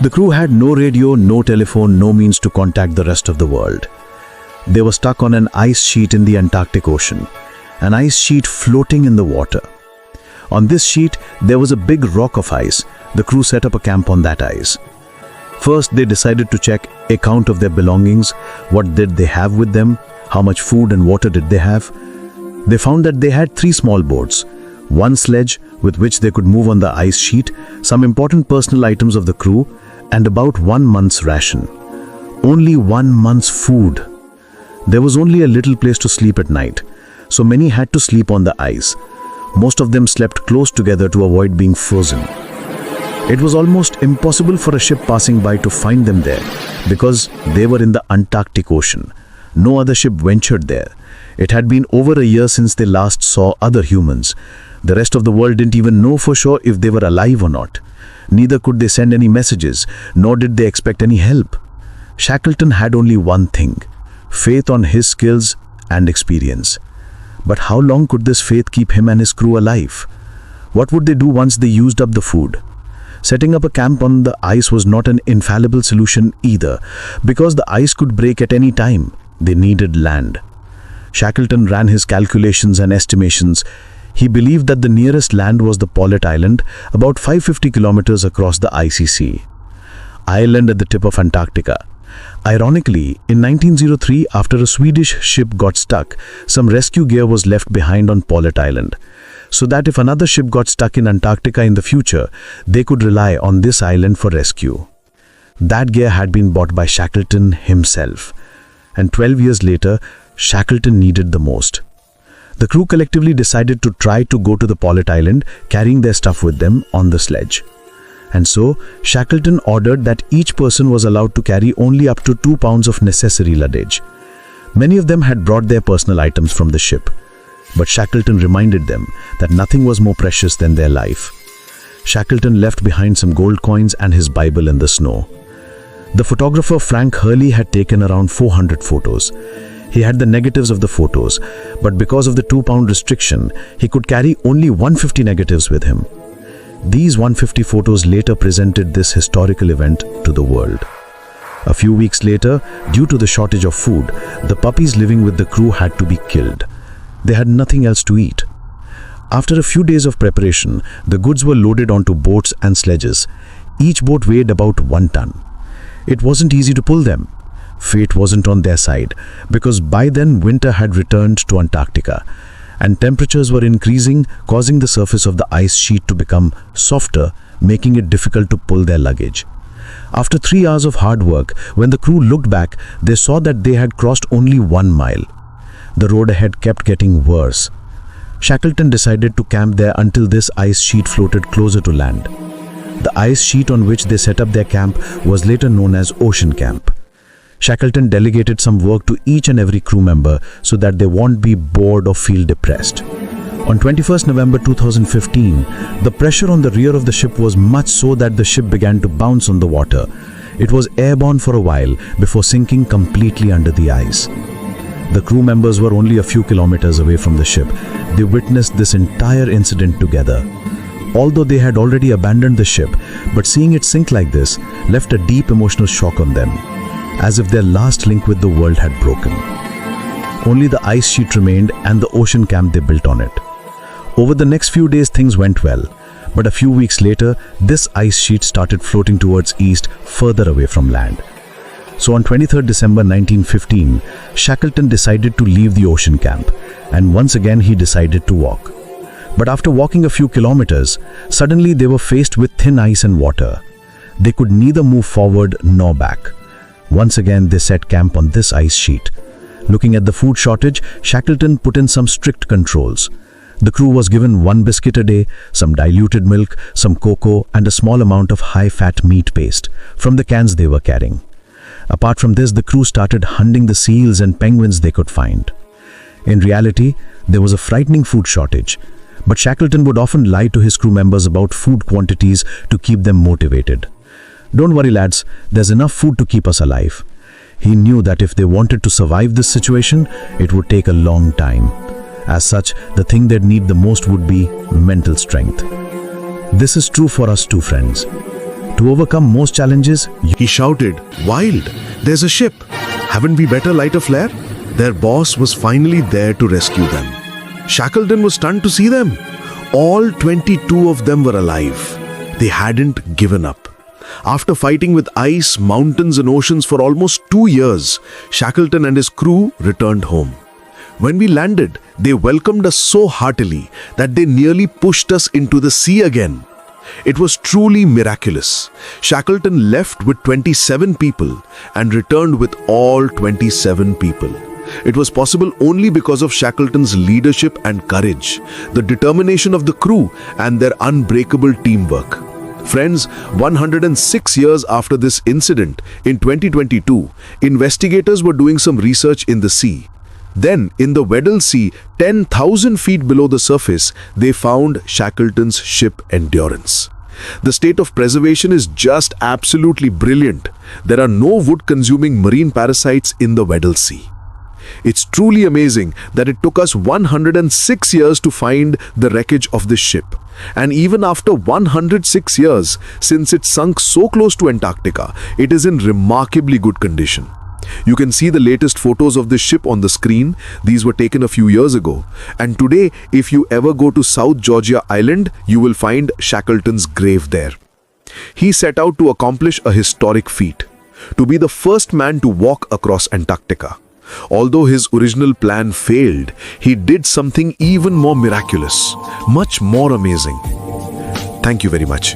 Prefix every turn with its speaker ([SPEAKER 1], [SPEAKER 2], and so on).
[SPEAKER 1] The crew had no radio, no telephone, no means to contact the rest of the world. They were stuck on an ice sheet in the Antarctic Ocean, an ice sheet floating in the water. On this sheet, there was a big rock of ice. The crew set up a camp on that ice. First, they decided to check a count of their belongings. What did they have with them? How much food and water did they have? They found that they had 3 small boats, 1 sledge with which they could move on the ice sheet, some important personal items of the crew, and about 1 month's ration. Only 1 month's food. There was only a little place to sleep at night, so many had to sleep on the ice. Most of them slept close together to avoid being frozen. It was almost impossible for a ship passing by to find them there because they were in the Antarctic Ocean. No other ship ventured there. It had been over a year since they last saw other humans. The rest of the world didn't even know for sure if they were alive or not. Neither could they send any messages, nor did they expect any help. Shackleton had only one thing: faith on his skills and experience. But how long could this faith keep him and his crew alive? What would they do once they used up the food? Setting up a camp on the ice was not an infallible solution either, because the ice could break at any time. They needed land. Shackleton ran his calculations and estimations. He believed that the nearest land was the Paulet Island, about 550 kilometers across the icy sea. Island at the tip of Antarctica. Ironically, in 1903, after a Swedish ship got stuck, some rescue gear was left behind on Paulet Island, so that if another ship got stuck in Antarctica in the future, they could rely on this island for rescue. That gear had been bought by Shackleton himself, and 12 years later, Shackleton needed the most. The crew collectively decided to try to go to the Paulet Island, carrying their stuff with them on the sledge. And so, Shackleton ordered that each person was allowed to carry only up to 2 pounds of necessary luggage. Many of them had brought their personal items from the ship, but Shackleton reminded them that nothing was more precious than their life. Shackleton left behind some gold coins and his Bible in the snow. The photographer Frank Hurley had taken around 400 photos. He had the negatives of the photos, but because of the 2-pound restriction, he could carry only 150 negatives with him. These 150 photos later presented this historical event to the world. A few weeks later, due to the shortage of food, the puppies living with the crew had to be killed. They had nothing else to eat. After a few days of preparation, the goods were loaded onto boats and sledges. Each boat weighed about 1 ton. It wasn't easy to pull them. Fate wasn't on their side, because by then winter had returned to Antarctica, and temperatures were increasing, causing the surface of the ice sheet to become softer, making it difficult to pull their luggage. After 3 hours of hard work, when the crew looked back, they saw that they had crossed only 1 mile. The road ahead kept getting worse. Shackleton decided to camp there until this ice sheet floated closer to land. The ice sheet on which they set up their camp was later known as Ocean Camp. Shackleton delegated some work to each and every crew member so that they won't be bored or feel depressed. On 21st November 2015, the pressure on the rear of the ship was much so that the ship began to bounce on the water. It was airborne for a while before sinking completely under the ice. The crew members were only a few kilometers away from the ship. They witnessed this entire incident together. Although they had already abandoned the ship, but seeing it sink like this left a deep emotional shock on them, as if their last link with the world had broken. Only the ice sheet remained and the ocean camp they built on it. Over the next few days things went well, but a few weeks later this ice sheet started floating towards east, further away from land. So on 23rd December 1915, Shackleton decided to leave the ocean camp, and once again he decided to walk. But after walking a few kilometers, suddenly they were faced with thin ice and water. They could neither move forward nor back. Once again they set camp on this ice sheet. Looking at the food shortage, Shackleton put in some strict controls. The crew was given 1 biscuit a day, some diluted milk, some cocoa, and a small amount of high-fat meat paste from the cans they were carrying. Apart from this, the crew started hunting the seals and penguins they could find. In reality, there was a frightening food shortage, but Shackleton would often lie to his crew members about food quantities to keep them motivated. "Don't worry lads, there's enough food to keep us alive." He knew that if they wanted to survive this situation, it would take a long time. As such, the thing they'd need the most would be mental strength. This is true for us too, friends. To overcome most challenges,
[SPEAKER 2] He shouted, "Wild! There's a ship! Haven't we better light a flare?" Their boss was finally there to rescue them. Shackleton was stunned to see them. All 22 of them were alive. They hadn't given up. After fighting with ice, mountains and oceans for almost 2 years, Shackleton and his crew returned home. When we landed, they welcomed us so heartily that they nearly pushed us into the sea again. It was truly miraculous. Shackleton left with 27 people and returned with all 27 people. It was possible only because of Shackleton's leadership and courage, the determination of the crew, and their unbreakable teamwork. Friends, 106 years after this incident, in 2022, investigators were doing some research in the sea. Then, in the Weddell Sea, 10,000 feet below the surface, they found Shackleton's ship Endurance. The state of preservation is just absolutely brilliant. There are no wood-consuming marine parasites in the Weddell Sea. It's truly amazing that it took us 106 years to find the wreckage of this ship. And even after 106 years, since it sunk so close to Antarctica, it is in remarkably good condition. You can see the latest photos of this ship on the screen. These were taken a few years ago. And today, if you ever go to South Georgia Island, you will find Shackleton's grave there. He set out to accomplish a historic feat, to be the first man to walk across Antarctica. Although his original plan failed, he did something even more miraculous, much more amazing. Thank you very much.